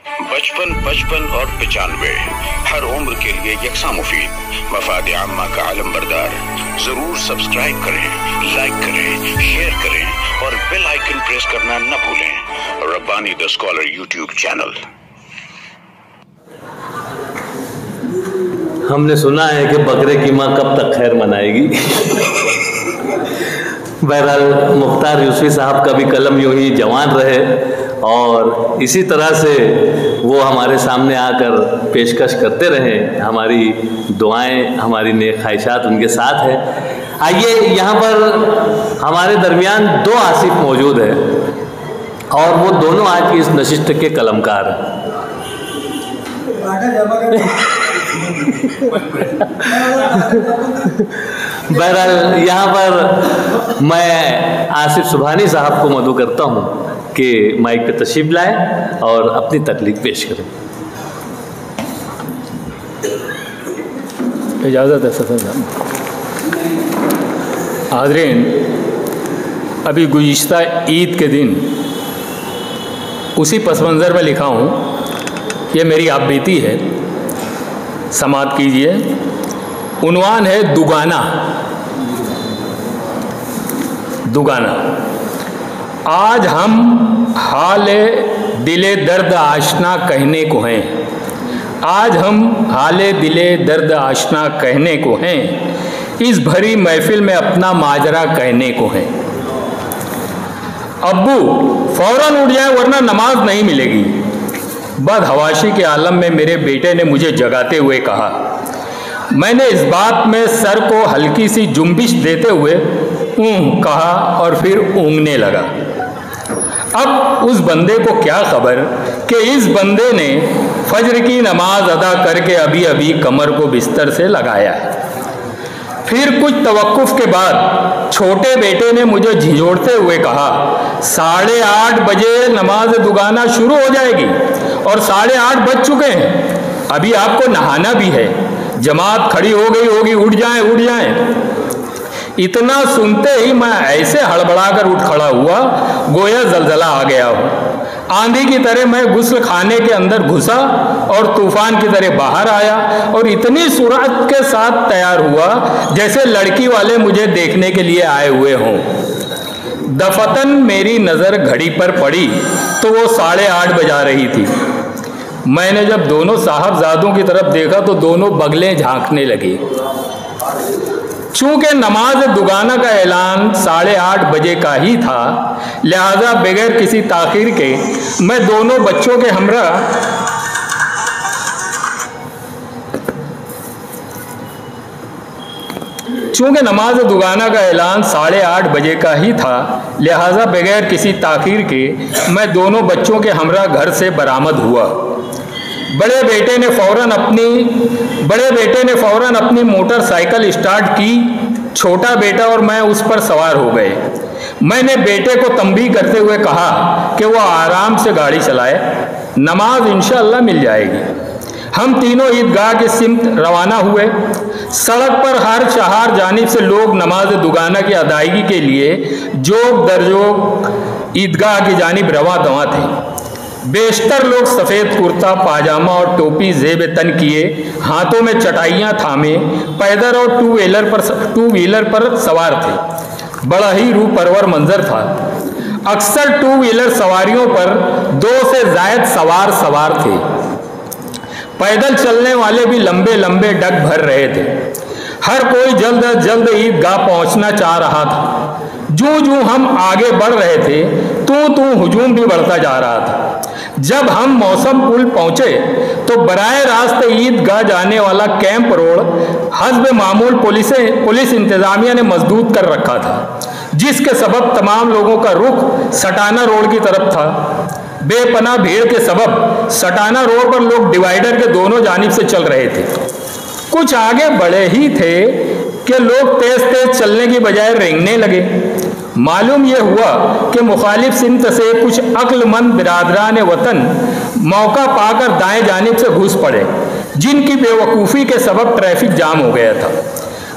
55, 55 और 95 हर उम्र के लिए यकसा मुफीद। मफाद आम्मा का आलम बरदार। जरूर सब्सक्राइब करें, लाइक करें, शेयर करें और बेल आइकन प्रेस करना न भूलें। Rabbani the scholar YouTube channel. हमने सुना है कि बकरे की माँ कब तक खैर मनाएगी। बहरहाल मुख्तार यूसुफी साहब का भी कलम यूं ही जवान रहे और इसी तरह से वो हमारे सामने आकर पेशकश करते रहें। हमारी दुआएं, हमारी नेक ख्वाहिशात उनके साथ है। आइए, यहाँ पर हमारे दरमियान दो आसिफ मौजूद हैं और वो दोनों आज की इस नशिस्त के कलमकार हैं। बहरहाल यहाँ पर मैं आसिफ सुभानी साहब को मदऊ करता हूँ कि माइक पे तशरीफ लाएं और अपनी तकलीफ पेश करें। इजाज़त है सफर साहब। हाज़रीन, अभी गुज़िश्ता ईद के दिन उसी पस मंज़र में लिखा हूँ। ये मेरी आप बीती है, समात कीजिए। उन्वान है दुगाना। दुगाना। आज हम हाले दिले दर्द आशना कहने को हैं। आज हम हाले दिले दर्द आशना कहने को हैं। इस भरी महफिल में अपना माजरा कहने को हैं। अब्बू फौरन उठ जाए वरना नमाज नहीं मिलेगी। बदहवाशी के आलम में मेरे बेटे ने मुझे जगाते हुए कहा। मैंने इस बात में सर को हल्की सी जुम्बिश देते हुए ऊँ कहा और फिर ऊँगने लगा। अब उस बंदे को क्या खबर कि इस बंदे ने फजर की नमाज अदा करके अभी अभी कमर को बिस्तर से लगाया है। फिर कुछ तवक्कुफ के बाद छोटे बेटे ने मुझे झिझोड़ते हुए कहा, 8:30 बजे नमाज दुगाना शुरू हो जाएगी और 8:30 बज चुके हैं। अभी आपको नहाना भी है। जमात खड़ी हो गई होगी, उठ जाएं, उठ जाएं। इतना सुनते ही मैं ऐसे हड़बड़ाकर उठ खड़ा हुआ गोया जलजला आ गया हो। आंधी की तरह मैं गुस्ल खाने के अंदर घुसा और तूफान की तरह बाहर आया और इतनी सुरत के साथ तैयार हुआ जैसे लड़की वाले मुझे देखने के लिए आए हुए हों। दफतन मेरी नज़र घड़ी पर पड़ी तो वो 8:30 बजा रही थी। मैंने जब दोनों साहबजादों की तरफ देखा तो दोनों बगलें झांकने लगी। चूंकि नमाज दुगाना का ऐलान 8:30 बजे का ही था, लिहाजा बगैर किसी ताखीर के मैं दोनों बच्चों के हमरा चूंकि नमाज दुगाना का ऐलान 8:30 बजे का ही था, लिहाजा बगैर किसी ताखीर के मैं दोनों बच्चों के हमरा घर से बरामद हुआ। बड़े बेटे ने फौरन अपनी मोटरसाइकिल स्टार्ट की। छोटा बेटा और मैं उस पर सवार हो गए। मैंने बेटे को तंबीह करते हुए कहा कि वह आराम से गाड़ी चलाए, नमाज इंशाअल्लाह मिल जाएगी। हम तीनों ईदगाह की सिमत रवाना हुए। सड़क पर हर चार जानिब से लोग नमाज दुगाना की अदायगी के लिए जोग दरजोग ईदगाह की जानिब रवा दवा थे। बेशतर लोग सफ़ेद कुर्ता पाजामा और टोपी जेब तन किए, हाथों में चटाइयाँ थामे पैदल और टू व्हीलर पर सवार थे। बड़ा ही रूह परवर मंजर था। अक्सर टू व्हीलर सवारियों पर 2 से ज़ायद सवार थे। पैदल चलने वाले भी लंबे लंबे डग भर रहे थे। हर कोई जल्द अज जल्द ईदगाह पहुंचना चाह रहा था। जूं हम आगे बढ़ रहे थे तू हुजूम भी बढ़ता जा रहा था। जब हम मौसम पुल पहुंचे तो बराए रास्ते ईदगाह जाने वाला कैंप रोड हस्ब मामूल पुलिस इंतजामिया ने मजबूत कर रखा था, जिसके सबब तमाम लोगों का रुख सटाना रोड की तरफ था। बेपनाह भीड़ के सबब सटाना रोड पर लोग डिवाइडर के दोनों जानिब से चल रहे थे। कुछ आगे बढ़े ही थे कि लोग तेज तेज चलने की बजाय रेंगने लगे। मालूम यह हुआ कि मुखालिफ सिमत से कुछ अक्लमंद बिरादरान वतन मौका पाकर दाएं जानिब से घुस पड़े, जिनकी बेवकूफ़ी के सबब ट्रैफिक जाम हो गया था।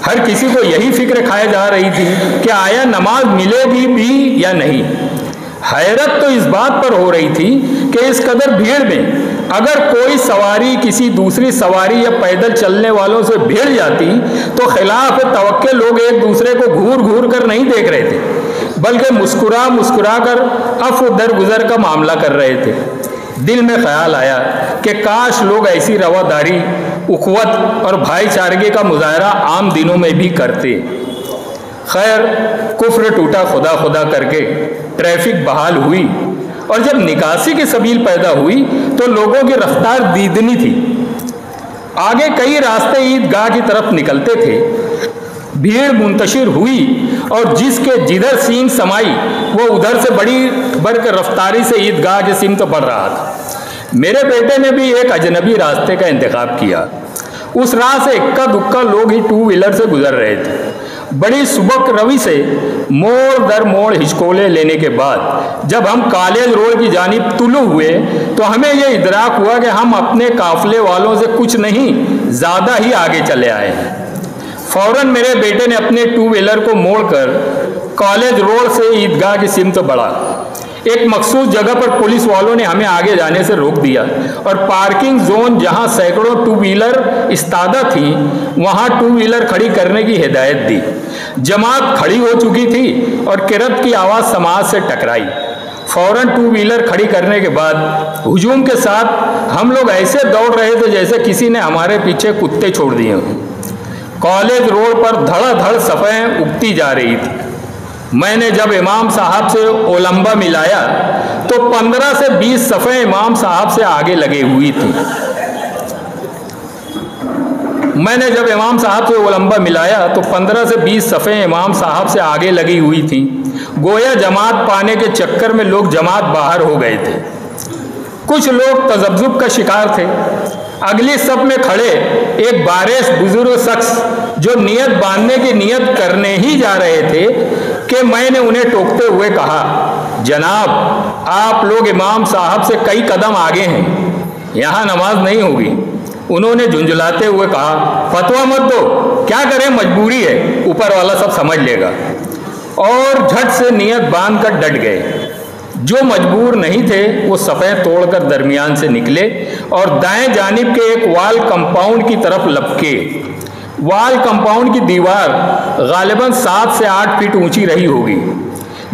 हर किसी को यही फिक्र खाए जा रही थी कि आया नमाज मिलेगी भी या नहीं। हैरत तो इस बात पर हो रही थी कि इस कदर भीड़ में अगर कोई सवारी किसी दूसरी सवारी या पैदल चलने वालों से भिड़ जाती तो खिलाफ तवक्के लोग एक दूसरे को घूर घूर कर नहीं देख रहे थे, बल्कि मुस्कुरा मुस्कुरा कर अफ दरगुजर का मामला कर रहे थे। दिल में ख्याल आया कि काश लोग ऐसी रवादारी, उखवत और भाईचारगी का मुजाहरा आम दिनों में भी करते। खैर, कुफ्र टूटा खुदा खुदा करके ट्रैफिक बहाल हुई और जब निकासी की सबील पैदा हुई तो लोगों की रफ्तार दीदनी थी। आगे कई रास्ते ईदगाह की तरफ निकलते थे। भीड़ मुंतशिर हुई और जिसके जिधर सींग समाई वो उधर से बड़ी बढ़कर रफ्तारी से ईदगाह की सिमत बढ़ रहा था। मेरे बेटे ने भी एक अजनबी रास्ते का इंतखाब किया। उस राह से इक्का दुक्का लोग ही टू व्हीलर से गुजर रहे थे। बड़ी सुबक रवि से मोड़ दर मोड़ हिचकोले लेने के बाद जब हम कॉलेज रोड की जानिब तुलू हुए तो हमें यह इदराक हुआ कि हम अपने काफिले वालों से कुछ नहीं ज़्यादा ही आगे चले आए हैं। फौरन मेरे बेटे ने अपने टू व्हीलर को मोड़कर कॉलेज रोड से ईदगाह की सिमत बढ़ा। एक मखसूस जगह पर पुलिस वालों ने हमें आगे जाने से रोक दिया और पार्किंग जोन जहां सैकड़ों टू व्हीलर इस्तादा थी वहां टू व्हीलर खड़ी करने की हिदायत दी। जमात खड़ी हो चुकी थी और किरत की आवाज़ समाज से टकराई। फौरन टू व्हीलर खड़ी करने के बाद हुजूम के साथ हम लोग ऐसे दौड़ रहे थे जैसे किसी ने हमारे पीछे कुत्ते छोड़ दिए। कॉलेज रोड पर धड़ाधड़ सफ़ें उगती जा रही थी। मैंने जब इमाम साहब से ओलंबा मिलाया तो 15 से 20 सफ़ें इमाम साहब से आगे लगे हुई थी। मैंने जब इमाम साहब से ओलंबा मिलाया तो 15 से 20 सफ़ें इमाम साहब से आगे लगी हुई थी। गोया जमात पाने के चक्कर में लोग जमात बाहर हो गए थे। कुछ लोग तजब्जुब का शिकार थे। अगली सब में खड़े एक बारिश बुजुर्ग शख्स जो नियत बांधने की नियत करने ही जा रहे थे कि मैंने उन्हें टोकते हुए कहा, जनाब आप लोग इमाम साहब से कई कदम आगे हैं, यहाँ नमाज नहीं होगी। उन्होंने झुंझलाते हुए कहा, फतवा मत दो, क्या करें मजबूरी है, ऊपर वाला सब समझ लेगा। और झट से नियत बांध कर डट गए। जो मजबूर नहीं थे वो सफ़ें तोड़कर दरमियान से निकले और दाएं जानिब के एक वाल कंपाउंड की तरफ लपके। वाल कंपाउंड की दीवार गालिबन 7 से 8 फीट ऊंची रही होगी।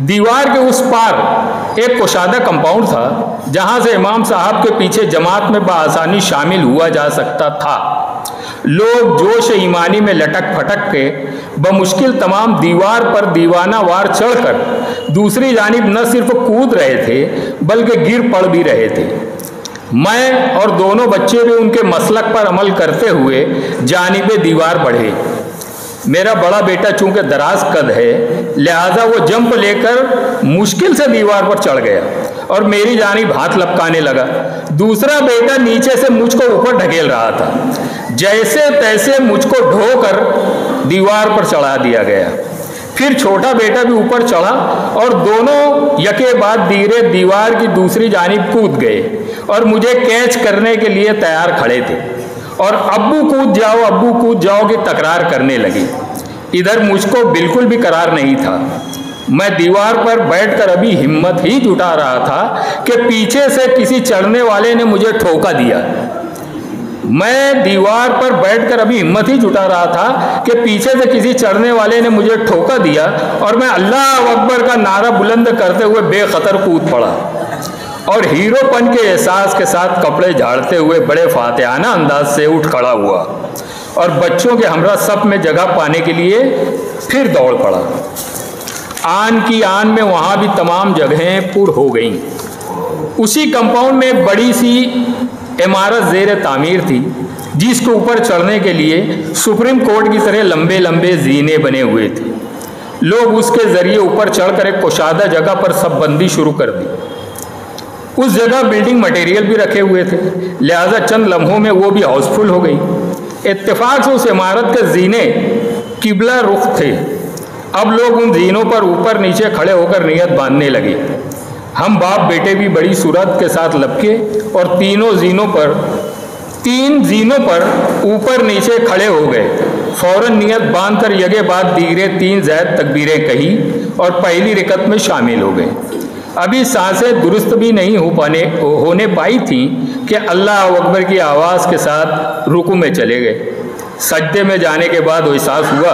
दीवार के उस पार एक कुशादा कंपाउंड था जहां से इमाम साहब के पीछे जमात में बआसानी शामिल हुआ जा सकता था। लोग जोश ईमानी में लटक फटक के बमुश्किल तमाम दीवार पर दीवाना वार चढ़कर दूसरी जानिब न सिर्फ कूद रहे थे बल्कि गिर पड़ भी रहे थे। मैं और दोनों बच्चे भी उनके मसलक पर अमल करते हुए जानिबे दीवार बढ़े। मेरा बड़ा बेटा चूंकि दराज कद है लिहाजा वो जंप लेकर मुश्किल से दीवार पर चढ़ गया और मेरी जानिब हाथ लपकाने लगा। दूसरा बेटा नीचे से मुझको ऊपर ढकेल रहा था। जैसे तैसे मुझको ढोकर दीवार पर चढ़ा दिया गया। फिर छोटा बेटा भी ऊपर चढ़ा और दोनों यके बाद धीरे दीवार की दूसरी जानिब कूद गए और मुझे कैच करने के लिए तैयार खड़े थे और अब्बू कूद जाओ की तकरार करने लगी। इधर मुझको बिल्कुल भी करार नहीं था। मैं दीवार पर बैठकर अभी हिम्मत ही जुटा रहा था कि पीछे से किसी चढ़ने वाले ने मुझे ठोका दिया। मैं दीवार पर बैठकर अभी हिम्मत ही जुटा रहा था कि पीछे से किसी चढ़ने वाले ने मुझे ठोका दिया और मैं अल्लाह अकबर का नारा बुलंद करते हुए बेखतर कूद पड़ा और हीरोपन के एहसास के साथ कपड़े झाड़ते हुए बड़े फातिहाना अंदाज से उठ खड़ा हुआ और बच्चों के हमरा सफ में जगह पाने के लिए फिर दौड़ पड़ा। आन की आन में वहाँ भी तमाम जगहें पुर हो गईं। उसी कंपाउंड में एक बड़ी सी इमारत ज़ेर तामीर थी जिसके ऊपर चढ़ने के लिए सुप्रीम कोर्ट की तरह लंबे लंबे जीने बने हुए थे। लोग उसके ज़रिए ऊपर चढ़कर एक कुशादा जगह पर सबबंदी शुरू कर दी। उस जगह बिल्डिंग मटेरियल भी रखे हुए थे, लिहाजा चंद लम्हों में वो भी हाउसफुल हो गई। इत्तेफाक से उस इमारत के जीने किबला रुख थे। अब लोग उन जीनों पर ऊपर नीचे खड़े होकर नियत बांधने लगे। हम बाप बेटे भी बड़ी सूरत के साथ लपके और तीन जीनों पर ऊपर नीचे खड़े हो गए। फौरन नियत बांधकर यगे बाद दीगरे 3 ज़ैद तकबीरें कही और पहली रिकत में शामिल हो गए। अभी सांसें दुरुस्त भी नहीं होने पाई थी कि अल्लाह अकबर की आवाज़ के साथ रुकू में चले गए। सजदे में जाने के बाद एहसास हुआ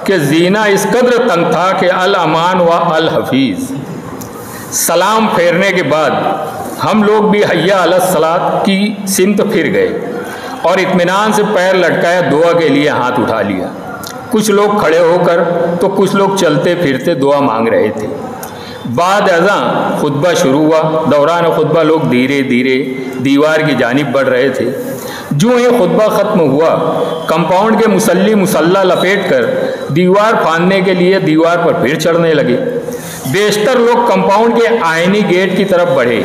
कि जीना इस कदर तंग था कि अल अमान व अल हफीज़। सलाम फेरने के बाद हम लोग भी हय्या अलस सलात की सिमत फिर गए और इत्मीनान से पैर लटकाया दुआ के लिए हाथ उठा लिया। कुछ लोग खड़े होकर तो कुछ लोग चलते फिरते दुआ मांग रहे थे। बाद अज़ां खुतबा शुरू हुआ। दौरान खुतबा लोग धीरे धीरे दीवार की जानिब बढ़ रहे थे। जो ही खुतबा ख़त्म हुआ, कंपाउंड के मुसल्ली मुसल्ला लपेट कर दीवार फांदने के लिए दीवार पर फिर चढ़ने लगे। बेशतर लोग कंपाउंड के आयनी गेट की तरफ बढ़े।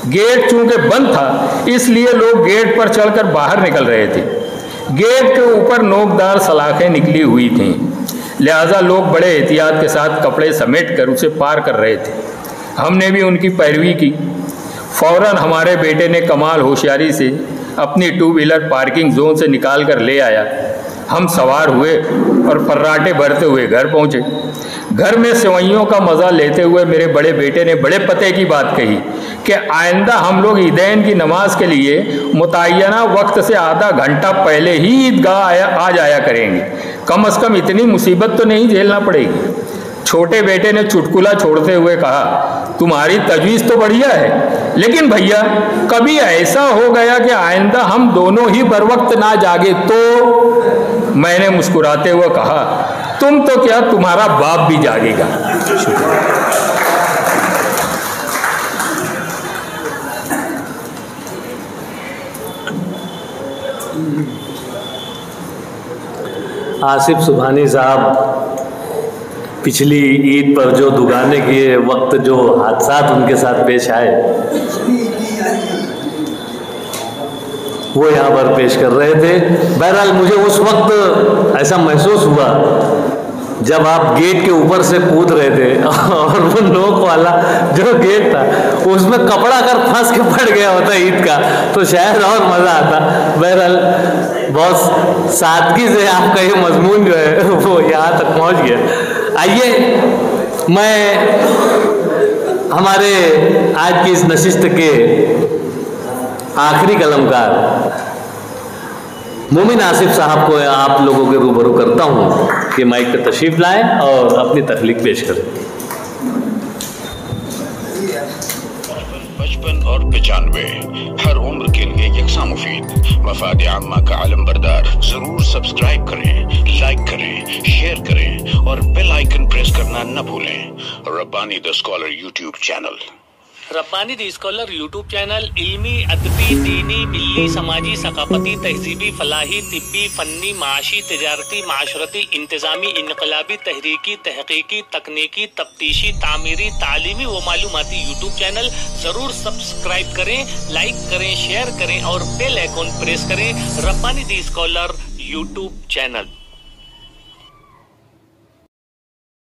गेट चूंकि बंद था इसलिए लोग गेट पर चढ़कर बाहर निकल रहे थे। गेट के ऊपर नोकदार सलाखें निकली हुई थीं, लिहाजा लोग बड़े एहतियात के साथ कपड़े समेट कर उसे पार कर रहे थे। हमने भी उनकी पैरवी की। फौरन हमारे बेटे ने कमाल होशियारी से अपनी टू व्हीलर पार्किंग जोन से निकाल कर ले आया। हम सवार हुए और फर्राटे भरते हुए घर पहुँचे। घर में सेवइयों का मज़ा लेते हुए मेरे बड़े बेटे ने बड़े पते की बात कही कि आइंदा हम लोग ईदैन की नमाज के लिए मुतय्यना वक्त से आधा घंटा पहले ही ईदगाह आ जाया करेंगे। कम से कम इतनी मुसीबत तो नहीं झेलना पड़ेगी। छोटे बेटे ने चुटकुला छोड़ते हुए कहा, तुम्हारी तजवीज़ तो बढ़िया है, लेकिन भैया कभी ऐसा हो गया कि आइंदा हम दोनों ही बर वक्त ना जागे तो? मैंने मुस्कुराते हुए कहा, तुम तो क्या, तुम्हारा बाप भी जागेगा। आसिफ सुबहानी साहब पिछली ईद पर जो दुगाने के वक्त जो हादसात उनके साथ पेश आए वो यहाँ पर पेश कर रहे थे। बहरहाल मुझे उस वक्त ऐसा महसूस हुआ जब आप गेट के ऊपर से कूद रहे थे और वो नोक वाला जो गेट था उसमें कपड़ा अगर फंस के पड़ गया होता ईद का तो शायद और मज़ा आता। बहरहाल बहुत सादगी से आपका ये मजमून जो है वो यहाँ तक पहुँच गया। आइए मैं हमारे आज की इस नशिस्त के आखिरी कलमकार मोमिन आसिफ साहब को आप लोगों के रूबरू करता हूँ कि माइक पर तशरीफ़ लाएं और अपनी तख्लीक पेश करें। 55 और 95 हर उम्र के लिए यकसा मुफीद। मफाद आम्मा का आलम बरदार। जरूर सब्सक्राइब करें, लाइक करें, शेयर करें और बेल आइकन प्रेस करना न भूलें। Rabbani the scholar YouTube channel. Rabbani the scholar YouTube channel इल्मी, अदबी, दीनी, मिल्ली, समाजी, सकाफती, तहजीबी, फलाही, तिब्बी, फन्नी, माशी, तिजारती, माशरती, इंतजामी, इनकलाबी, तहरीकी, तहकीकी, तकनीकी, तफ्तीशी, तामीरी, तालीमी व मालूमाती यूट्यूब चैनल। ज़रूर सब्सक्राइब करें, लाइक करें, शेयर करें और बेल आइकन प्रेस करें। Rabbani the scholar YouTube channel.